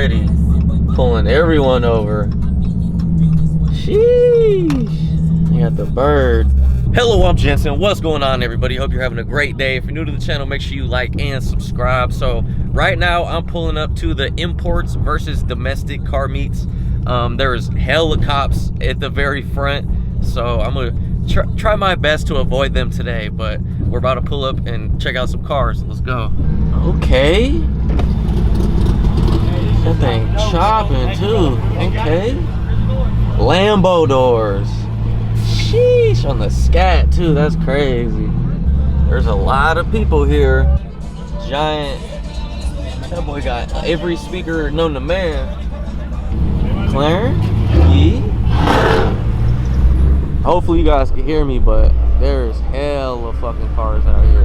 already. Pulling everyone over. Sheesh. You got the bird. Hello, I'm Jensen. What's going on, everybody? Hope you're having a great day. If you're new to the channel, make sure you like and subscribe. So right now I'm pulling up to the imports versus domestic car meets. There's hella cops at the very front, so I'm gonna try my best to avoid them today, but we're about to pull up and check out some cars. Let's go. Okay. That thing chopping too. Okay. Lambo doors. Sheesh, on the scat too. That's crazy. There's a lot of people here. Giant. That boy got every speaker known to man. Clarence? Yeah. Hopefully you guys can hear me, but there's hella fucking cars out here.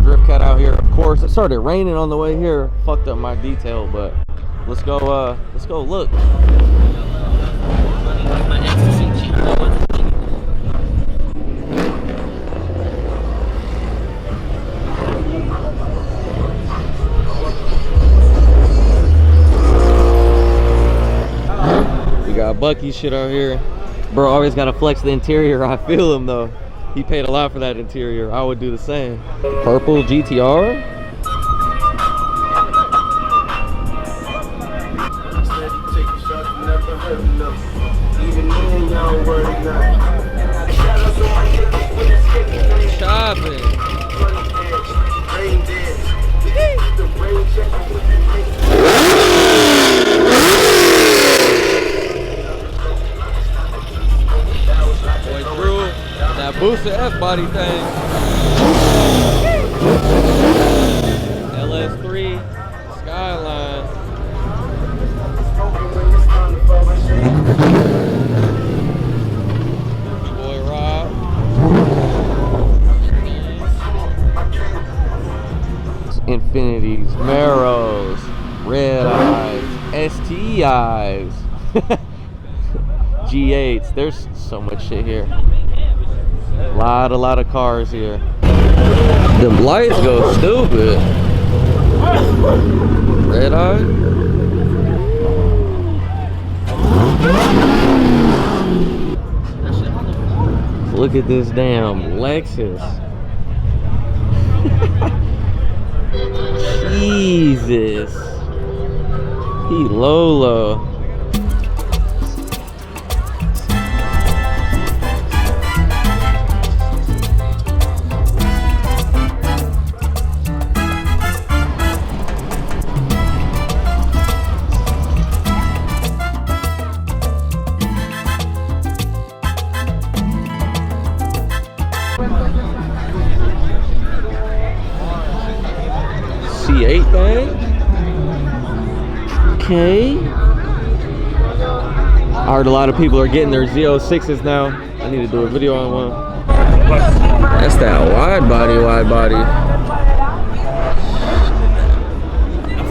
Drift cat out here, of course. It started raining on the way here. Fucked up my detail, but let's go look. Got Bucky shit out here. Bro always gotta flex the interior. I feel him though. He paid a lot for that interior. I would do the same. Purple GTR. Shopping. That booster F-body thing. LS3 Skyline. Boy Rob. Infinities, Maros, Red Eyes, STIs, G8s. There's so much shit here. A lot of cars here. The lights go stupid. Red eye. Look at this damn Lexus. Jesus. He Lolo. C8 thing. Okay. I heard a lot of people are getting their Z06s now. I need to do a video on one. That's that wide body.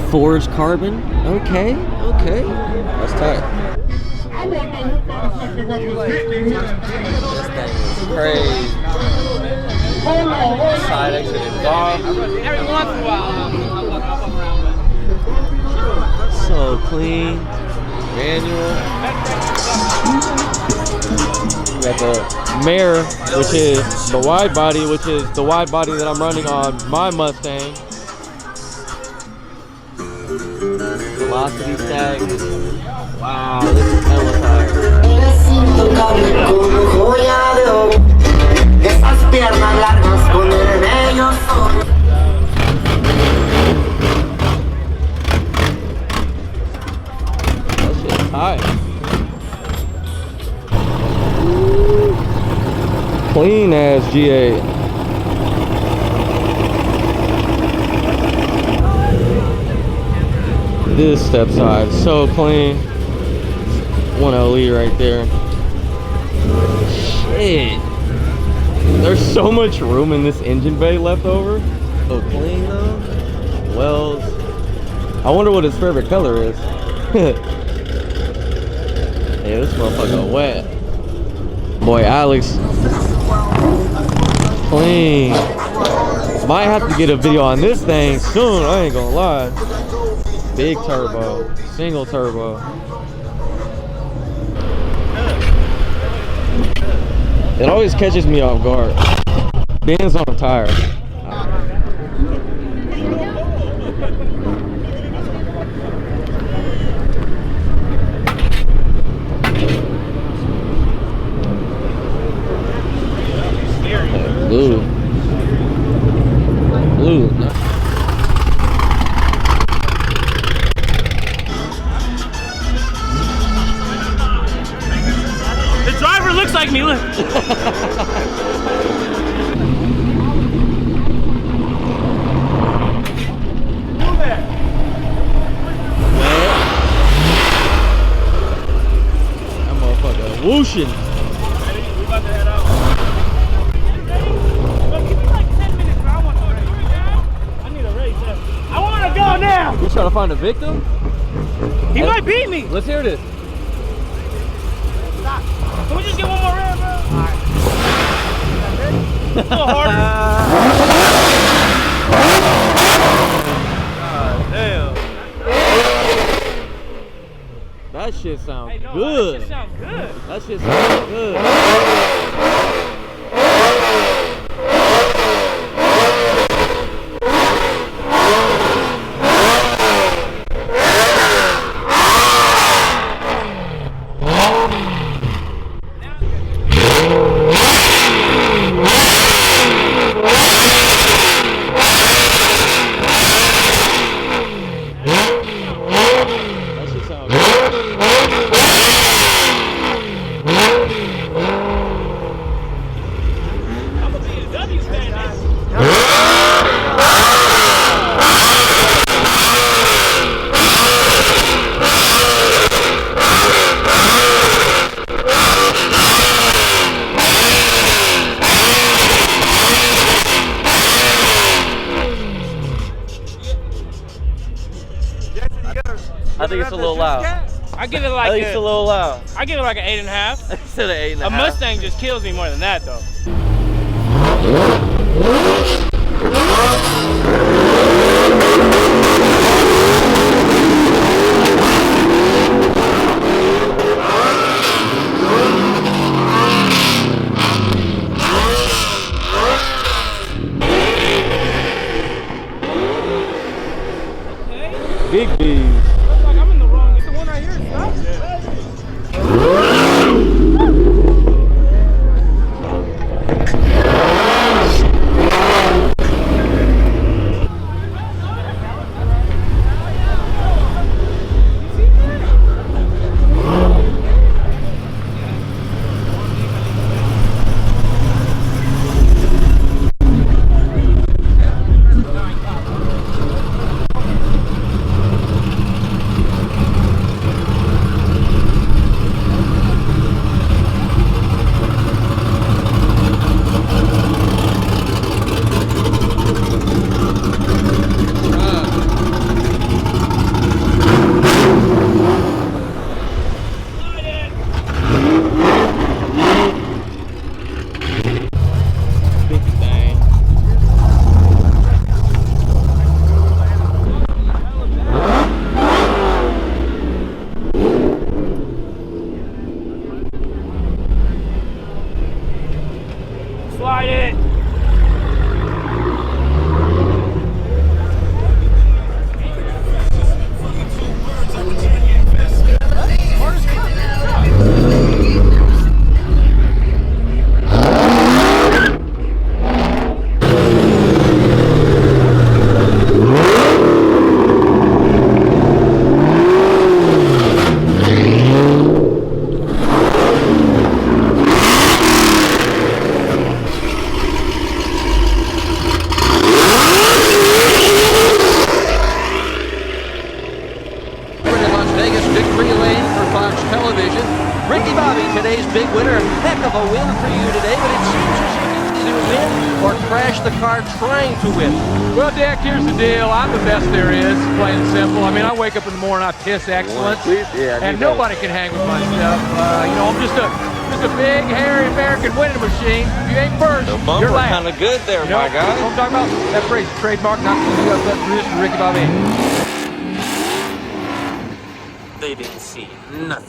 Forged carbon. Okay. That's tight. This thing is crazy. Side exit is off. Every once in a while. So clean. Manual. We got the Mare, which is the wide body, that I'm running on my Mustang. Velocity tag. Wow, this is hella tight. Esas piernas largas con el bello sol. That shit's tight. Clean ass G8. This step side so clean. 1 LE right there. Shit. There's so much room in this engine bay left over. So clean though. Wells. I wonder what his favorite color is. Yeah, this motherfucker wet. Boy, Alex. Clean. Might have to get a video on this thing soon, I ain't gonna lie. Big turbo, single turbo. It always catches me off guard. Bends on a tire. Blue. Blue. The driver looks like me, look. That motherfucker whooshing. We about to head out. Give me like 10 minutes, bro. I want to race. I need a race. I want to go now. You trying to find a victim? He might beat me. Let's hear this. Can we just get one more round, bro? Alright. A little harder. God damn. That shit sounds Hey, no, good. That shit sounds good. That shit sounds good. I think it's a little loud. I give it like At least a little loud. I give it like an 8.5. Instead of 8.5. A Mustang just kills me more than that, though. Big bees. Looks like I'm in the wrong. It's the one right here. Stop. Slide it. Today's big winner. Heck of a win for you today, but it seems as if you either win or crash the car trying to win. Well, Dick, here's the deal. I'm the best there is, plain and simple. I mean, I wake up in the morning, I piss excellent, and nobody can hang with my stuff. You know, I'm just a big, hairy American winning machine. If you ain't first, The bumper you're last. kind of good there, You know, my guy. what I'm talking about? That phrase, trademark, not for Ricky Bobby. they didn't see nothing.